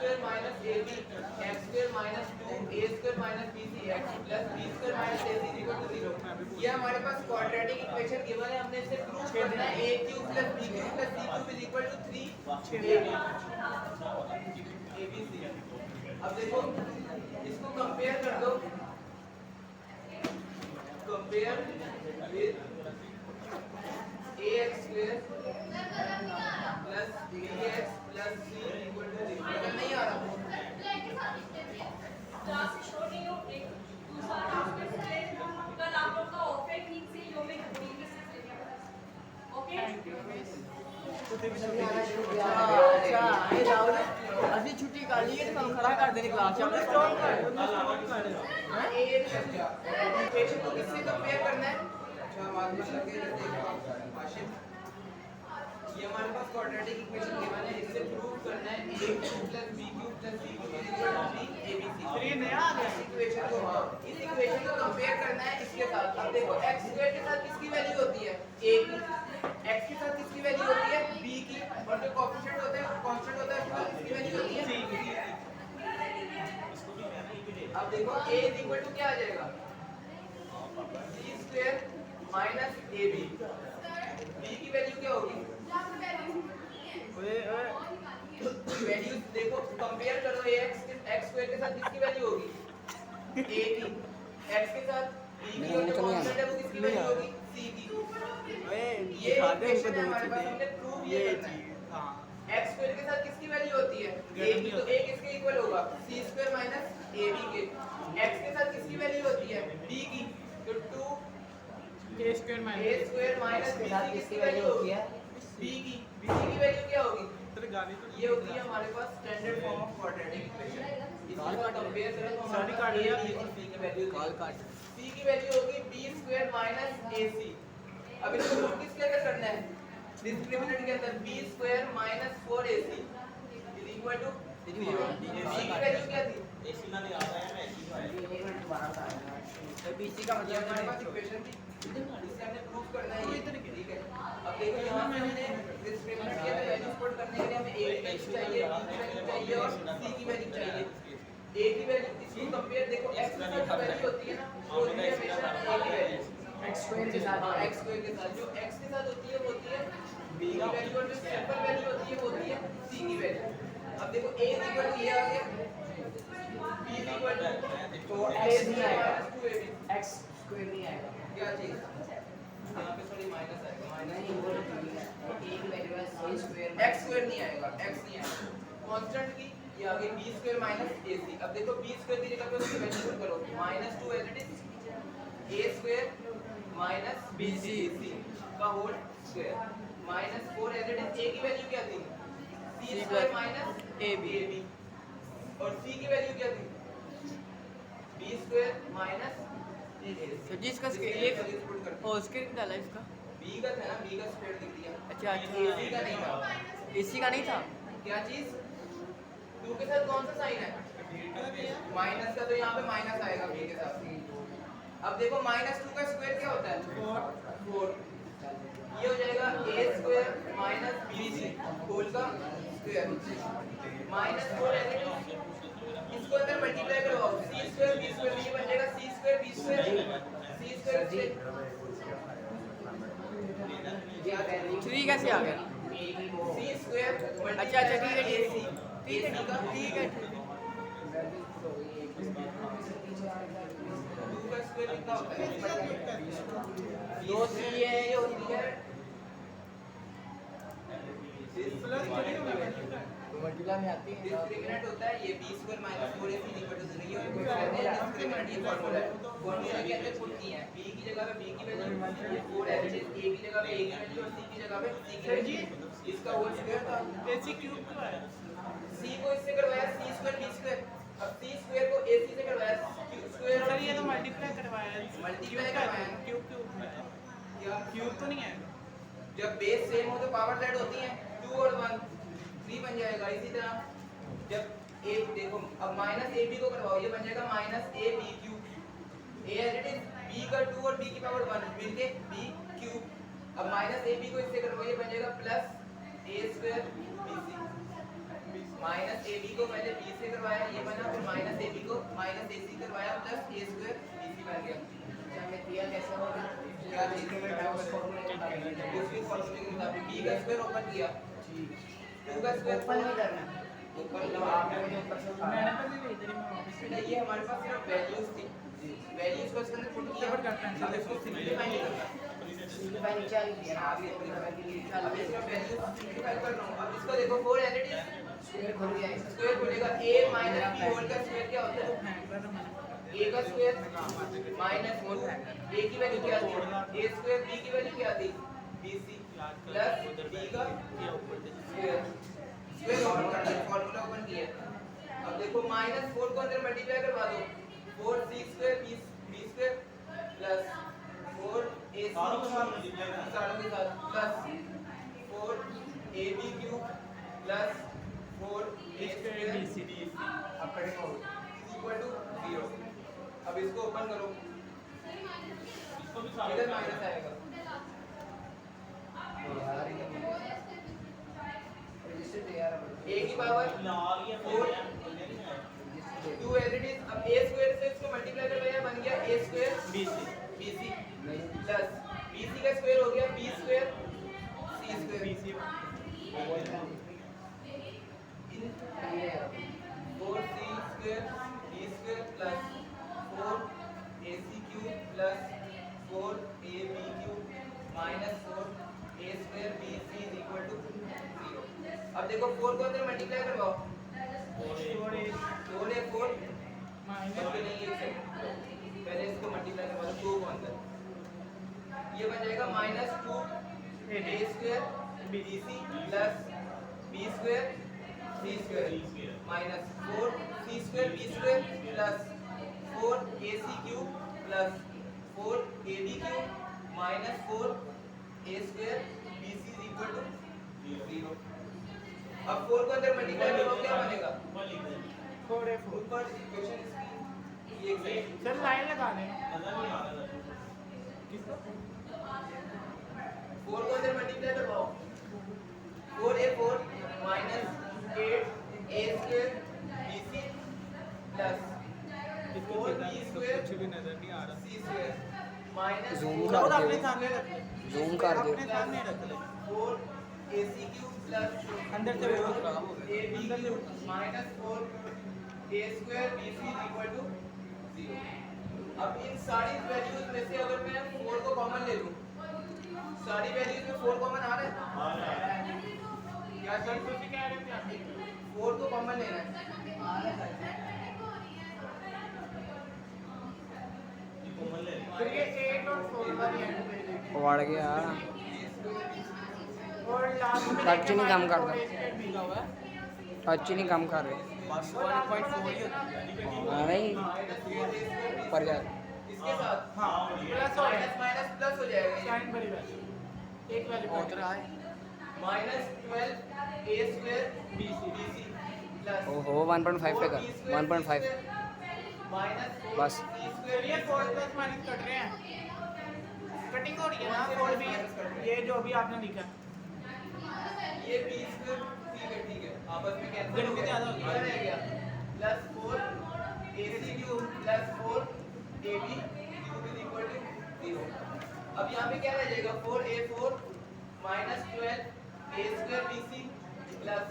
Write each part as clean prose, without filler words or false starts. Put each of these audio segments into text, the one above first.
Square minus A B X square minus 2 A square minus B C X plus B square minus A C equal to 0। ये हमारे पास quadratic equation given है, हमने इसे prove करना है a cube plus b cube plus c cube is equal to 3ab abc। अब देखो इसको कंपेयर कर दो, compare with ax square plus bx plus c equal to 0। अगर नहीं आ रहा क्लास छोड़ रही हूँ, एक दूसरा टास्क है, कल आप लोग का ऑफ है, ठीक से यो में कंप्लीट ओके। ਅਸੀਂ ਛੁੱਟੀ ਕਰ ਲਈਏ ਤੇ ਤੁਹਾਨੂੰ ਖੜਾ ਕਰ ਦੇਣੀ ਕਲਾਸ ਚ ਆਪਣੇ ਸਟਾਪ ਕਰ इक्वेशन को किससे कंपेयर करना है? अच्छा हमारे पास लगे देखो आशिफ, ये हमारे पास क्वाड्रेटिक इक्वेशन गिवन है, इससे प्रूव करना है a cube plus b cube plus c cube equal to 3abc। फिर ये नया आ गया, इस इक्वेशन को हां इस इक्वेशन को कंपेयर करना है इसके साथ। अब देखो x स्क्वायर के साथ किसकी वैल्यू होती है a की, x के साथ किसकी वैल्यू होती है b की, और जो कोएफिशिएंट होता है कांस्टेंट होता है उसका किसकी वैल्यू होती है c की। अब देखो a इज इक्वल टू क्या आ जाएगा c square minus ab, b की वैल्यू क्या होगी, वैल्यू देखो कंपेयर करो x स्क्वायर के साथ किसकी वैल्यू होगी a की, x के साथ b की, और जो कांस्टेंट है वो किसकी वैल्यू होगी c की। ये इक्वेशन है हमारे पास, हमने प्रूव ये करना है। हां x स्क्वायर के साथ किसकी वैल्यू होती है a की, तो a किसके इक्वल होगा c स्क्वायर माइनस ab के। x के साथ किसकी वैल्यू होती है b की, तो 2 a स्क्वायर माइनस b की किसकी वैल्यू होगी b की, b की वैल्यू क्या होगी, ये होती है हमारे पास standard form of quadratic equation. इसको कंपेयर करें तो हमारे पास a और b की वैल्यू c की वैल्यू होगी b स्क्वायर माइनस ac। अब इसको रूट किसके अंदर करना है, डिस्क्रिमिनेंट के अंदर b square minus 4ac is equal to 0। b की वैल्यू क्या थी ac ना नहीं आता है, ac तो है तो bc का मतलब हमारे पास इक्वेशन थी, इससे हमने प्रूव करना है ये, ठीक है। अब देखो यहां पे हमने डिस्क्रिमिनेंट के अंदर वैल्यू पुट करने के लिए हमें a की वैल्यू चाहिए, b की वैल्यू चाहिए और c की वैल्यू चाहिए। a की वैल्यू इसको कंपेयर देखो x के साथ जो वैल्यू होती है ना वो होती है हमेशा a की वैल्यू x स्क्वायर के साथ, x स्क्वायर के साथ जो x के साथ होती है वो होती है b की वैल्यू, और जो सिंपल वैल्यू होती है वो होती है c की वैल्यू। अब देखो a इक्वल टू ये आ गया, b equal to x minus 2ab, x square नहीं आएगा, क्या चीज यहाँ पे थोड़ी माइनस आएगा, माइनस वो a की वैल्यू है c स्क्वायर, x स्क्वायर नहीं आएगा, x नहीं आएगा, कांस्टेंट की ये आ गई b स्क्वायर माइनस ac। अब देखो b स्क्वायर की जगह पे उसकी वैल्यू पुट करो, -2 as it is a square minus bc का whole square minus 4 as it is. a की वैल्यू क्या थी c स्क्वायर माइनस ab, और c की वैल्यू क्या थी b स्क्वायर माइनस तो जिसका ये होल स्क्वायर क्या है इसका, b का था ना, b का स्क्वायर लिख दिया। अच्छा ac का नहीं था, AC का नहीं था, क्या चीज 2 के साथ कौन सा साइन है माइनस का, तो यहाँ पे माइनस आएगा b के साथ। अब देखो -2 का स्क्वायर क्या होता है 4, ये हो जाएगा a square minus bc whole का स्क्वायर माइनस 4 एज इसको अंदर मल्टीप्लाई करवाओ, c स्क्वायर b स्क्वायर, ये बन जाएगा c square b square c square से 3 कैसे आ गया, c स्क्वायर अच्छा ठीक है ठीक है ठीक है 2 का स्क्वायर कितना होता है 2 3 है ये होती है मल्टीप्लाई में आती है, डिस्क्रिमिनेंट होता है ये b square minus 4ac equal to 0, ये डिस्क्रिमिनेंट ये फार्मूला है, फार्मूला के अंदर पुट किए हैं b की जगह पे b की वैल्यू 4 है, a की जगह पे a की वैल्यू और c की जगह पे c की वैल्यू, इसका होल स्क्वायर था ac क्यूब क्यों आया, c को इससे करवाया c स्क्वायर b स्क्वायर, अब c स्क्वायर को ac से करवाया q स्क्वायर, सर ये तो मल्टीप्लाई करवाया, मल्टीप्लाई करवाया क्यूब क्यूब में क्या क्यूब तो नहीं है, जब बेस सेम हो तो पावर z होती है 2 और 1 3 बन जाएगा। इसी तरह जब a देखो अब माइनस ab को करवाओ, ये बन जाएगा minus ab cube, a as it is b का 2 और b की पावर 1 मिलके b क्यूब, अब माइनस ab को इससे करवाओ, ये बन जाएगा plus a square bc। Minus A B को पहले बी से करवाया, ये बना, फिर माइनस ए बी को माइनस ए सी करवाया, plus A square B C बन गया। ज्यामितीय कैसे होगा? क्या चीज दूसरी फॉर्मूले के मुताबिक बी का स्क्वायर ओपन किया, 2 का स्क्वायर ओपन नहीं करना, ऊपर मतलब आपने मुझे ऊपर से उठाया। मैंने तो नहीं इधर ही मैं वापस बेटा ये हमारे पास सिर्फ वैल्यूज थी, वैल्यूज को इसके अंदर पुट किया, अब इसको सिंपलीफाई नहीं करना, सिंपलीफाई नीचे आ गया ना, आगे सिंपलीफाई के लिए अब इसका वैल्यू सिंपलीफाई कर रहा हूं। अब इसको देखो 4 एज इट इज स्क्वायर खुल गया इसका। स्क्वायर खुलेगा, a माइनस b होल का स्क्वायर क्या होता है? a का स्क्वायर माइनस 1, a की वैल्यू क्या थी? a स्क्वायर, b की वैल्यू क्या थी? bc प्लस b का स्क्वायर, स्क्वायर ओपन करना है, फार्मूला ओपन किया। अब देखो माइनस 4 को अंदर मल्टीप्लाई करवा दो, 4c square b square plus 4ac सारों के साथ plus 4ab cube plus 4a square bc अब कटिंग हो गई इक्वल टू 0। अब इसको ओपन करो, इसको भी इधर माइनस आएगा, रजिस्टर तैयार है। a की पावर 4 2 एज इट इज। अब a स्क्वायर से इसको मल्टीप्लाई करवाया, बन गया a square bc plus bc का स्क्वायर हो गया b square c square bc 4c square b square plus 4ac cube plus 4ab cube minus 4a square bc is equal to 0। अब देखो 4 को अंदर मल्टीप्लाई करवाओ, 4a4 माइनस नहीं, एक सेकंड पहले इसको मल्टीप्लाई करवा दो 2 को अंदर, ये बन जाएगा minus 2a square bc plus b square c square minus 4c square b square plus 4ac cube plus 4ab cube minus 4a square bc is equal to 0। अब 4 को अंदर मल्टीप्लाई करो, क्या बनेगा? 4a4 ऊपर इक्वेशन इसकी ये एग्जैक्ट सर लाइन लगा देना। 4 को अंदर मल्टीप्लाई करवाओ, 4a4 minus 8a square bc plus 4b square कुछ भी नजर नहीं आ रहा। c स्क्वायर माइनस Zoom 4 कर दो। अपने सामने रख ले, Zoom कर दो। अपने सामने रख ले। 4ac क्यूब प्लस अंदर से वो खराब हो गया। ab cube minus 4a square bc is equal to 0। अब इन सारी वैल्यूज में से अगर मैं 4 को कॉमन ले लूं, सारी वैल्यूज में 4 कॉमन आ रहा है? क्या सर कुछ कह रहे थे आप? 4 को कॉमन लेना है, फिर ये 8 और 4 का भी एंड पे देखो। बढ़ गया। और लास्ट में टच नहीं काम करता। मिला हुआ है। टच ही नहीं काम कर रहे। 1.4 ही होता है। नहीं पर जा इसके साथ हाँ प्लस हो माइनस माइनस प्लस हो जाएगा, साइन बड़ी वैल्यू एक वैल्यू पहुंच रहा है। Minus 12a square bc plus ओहो 1.5 पे कर 1.5 माइनस बस। 4c फिर स्क्वायर ये 4 प्लस माइनस कट रहे हैं, कटिंग हो रही है ना 4 भी, ये जो भी आपने लिखा ये b स्क्वायर ठीक है आपस में कैंसिल गणित में ज्यादा हो गया। रह गया plus 4ac cube plus 4ab cube is equal to 0। अब यहाँ पे क्या रह जाएगा? 4a4 minus 12a square bc plus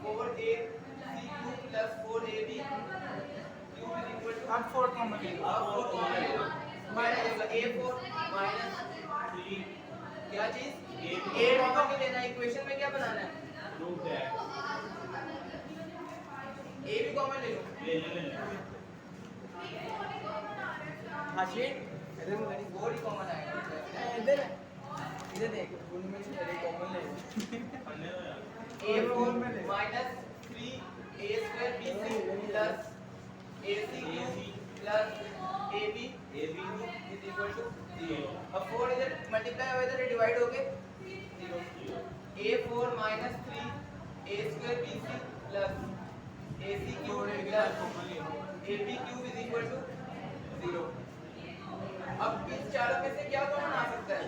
4ac cube plus 4ab cube is equal to अब 4 कॉमन ले लो। अब 4 कॉमन ले लो, माइनस a4 माइनस 3 क्या चीज a कॉमन में लेना है, इक्वेशन में क्या बनाना है? a भी कॉमन ले लो, हाशिए इधर में 4 ही कॉमन आएगा। इधर इधर देख उनमें से मेरे कॉमन ले a4 minus 3a square bc plus ac cube plus ab is equal to 0। अब 4 इधर मल्टीप्लाई हुआ, इधर डिवाइड हो गए 0। a4 minus 3a square bc plus ac cube plus ab cube is equal to 0। अब इन चारों में से क्या कॉमन आ सकता है?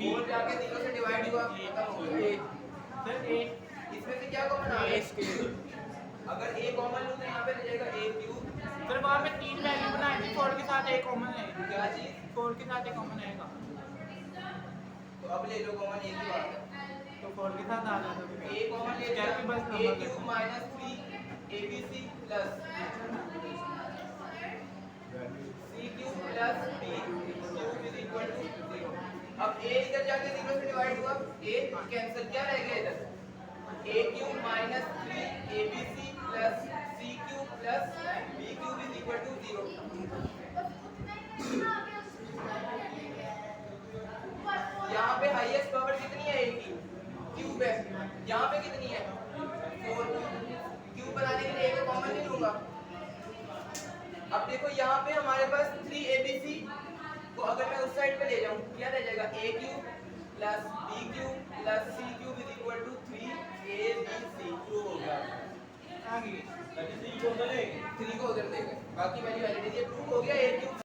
4 जाके 0 से डिवाइड हुआ, खत्म हो गया। सर 8 इसमें से क्या कॉमन आ गया। A स्क्वायर अगर a कॉमन लूं तो यहाँ पे रह जाएगा a क्यूब। फिर वहाँ पे 3 वैल्यू बनाए थे, 4 के साथ एक कॉमन है, क्या चीज? 4 के साथ एक कॉमन आएगा, तो अब ले लो कॉमन a की बात है। तो 4 के साथ आ जाता है। a कॉमन ले लिया, क्या कि बस a नंबर क्यूब करना। Minus 3 abc plus c cube plus b cube is equal to 0। अब a इधर जाके 0 से डिवाइड हुआ, a कैंसिल, क्या रह गया इधर? a cube minus 3 abc plus c cube plus b cube is equal to 0। यहाँ पे हाईएस्ट पावर कितनी है a की? क्यूब है। यहाँ पे कितनी है? 4। क्यूब बनाने के लिए a को कॉमन नहीं लूंगा। अब देखो यहाँ पे हमारे पास 3 abc को अगर मैं उस साइड पे ले जाऊँ, क्या रह जाएगा? a cube plus b cube plus c cube is equal to 3abc। Prove हो गया। आ गई। 3 को उधर ले गए, बाकी वैल्यू वैलिड है, ये प्रूव हो गया। a cube